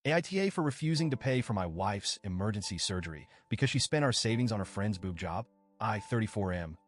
AITA for refusing to pay for my wife's emergency surgery because she spent our savings on her friend's boob job. I, 34 am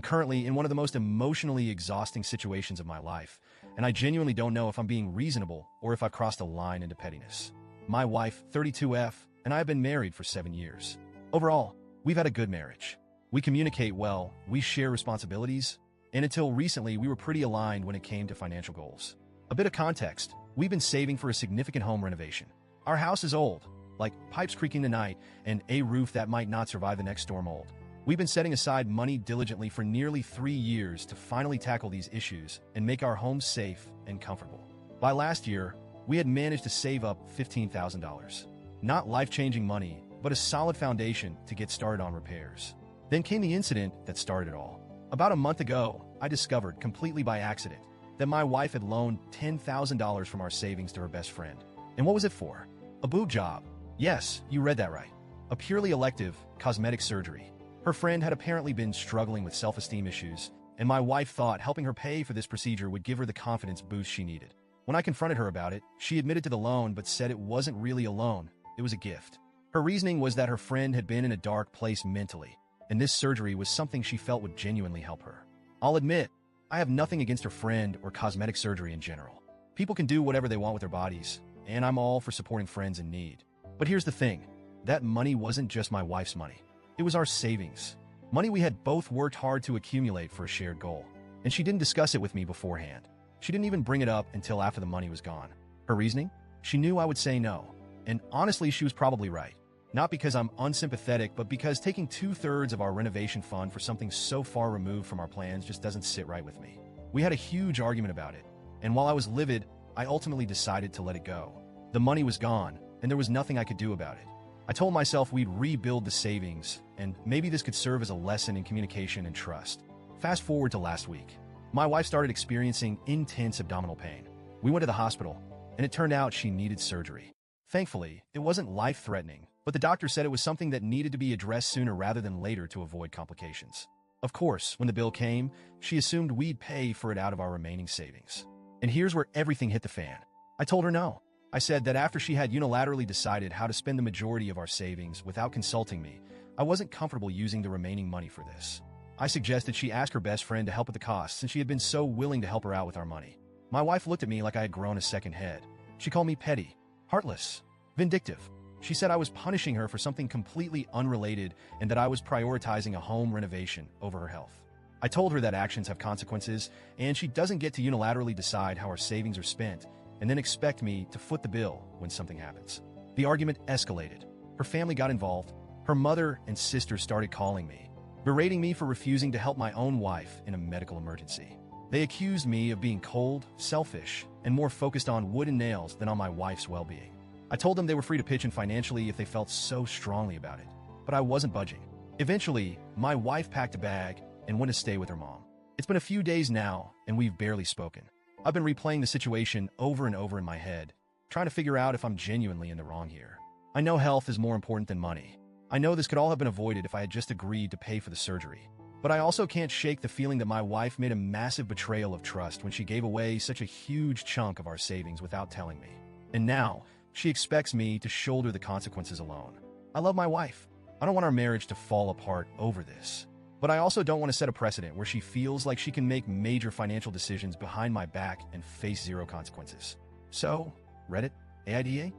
currently in one of the most emotionally exhausting situations of my life, and I genuinely don't know if I'm being reasonable or if I've crossed a line into pettiness. My wife, 32F, and I have been married for 7 years. Overall, we've had a good marriage. We communicate well, we share responsibilities, and until recently we were pretty aligned when it came to financial goals. A bit of context, we've been saving for a significant home renovation. Our house is old, like pipes creaking tonight and a roof that might not survive the next storm old. We've been setting aside money diligently for nearly 3 years to finally tackle these issues and make our home safe and comfortable. By last year, we had managed to save up $15,000. Not life-changing money, but a solid foundation to get started on repairs. Then came the incident that started it all. About a month ago, I discovered, completely by accident, that my wife had loaned $10,000 from our savings to her best friend. And what was it for? A boob job. Yes, you read that right. A purely elective, cosmetic surgery. Her friend had apparently been struggling with self-esteem issues, and my wife thought helping her pay for this procedure would give her the confidence boost she needed. When I confronted her about it, she admitted to the loan but said it wasn't really a loan, it was a gift. Her reasoning was that her friend had been in a dark place mentally, and this surgery was something she felt would genuinely help her. I'll admit, I have nothing against her friend or cosmetic surgery in general. People can do whatever they want with their bodies, and I'm all for supporting friends in need. But here's the thing, that money wasn't just my wife's money. It was our savings. Money we had both worked hard to accumulate for a shared goal. And she didn't discuss it with me beforehand. She didn't even bring it up until after the money was gone. Her reasoning? She knew I would say no. And honestly, she was probably right. Not because I'm unsympathetic, but because taking 2/3 of our renovation fund for something so far removed from our plans just doesn't sit right with me. We had a huge argument about it. And while I was livid, I ultimately decided to let it go. The money was gone, and there was nothing I could do about it. I told myself we'd rebuild the savings, and maybe this could serve as a lesson in communication and trust. Fast forward to last week. My wife started experiencing intense abdominal pain. We went to the hospital, and it turned out she needed surgery. Thankfully, it wasn't life-threatening, but the doctor said it was something that needed to be addressed sooner rather than later to avoid complications. Of course, when the bill came, she assumed we'd pay for it out of our remaining savings. And here's where everything hit the fan. I told her no. I said that after she had unilaterally decided how to spend the majority of our savings without consulting me, I wasn't comfortable using the remaining money for this. I suggested she ask her best friend to help with the costs since she had been so willing to help her out with our money. My wife looked at me like I had grown a second head. She called me petty, heartless, vindictive. She said I was punishing her for something completely unrelated and that I was prioritizing a home renovation over her health. I told her that actions have consequences and she doesn't get to unilaterally decide how our savings are spent and then expect me to foot the bill when something happens. The argument escalated. Her family got involved. Her mother and sister started calling me, berating me for refusing to help my own wife in a medical emergency. They accused me of being cold, selfish, and more focused on wood and nails than on my wife's well-being. I told them they were free to pitch in financially if they felt so strongly about it, but I wasn't budging. Eventually, my wife packed a bag and went to stay with her mom. It's been a few days now, and we've barely spoken. I've been replaying the situation over and over in my head, trying to figure out if I'm genuinely in the wrong here. I know health is more important than money. I know this could all have been avoided if I had just agreed to pay for the surgery. But I also can't shake the feeling that my wife made a massive betrayal of trust when she gave away such a huge chunk of our savings without telling me. And now, she expects me to shoulder the consequences alone. I love my wife. I don't want our marriage to fall apart over this. But I also don't want to set a precedent where she feels like she can make major financial decisions behind my back and face zero consequences. So, Reddit, AIDA?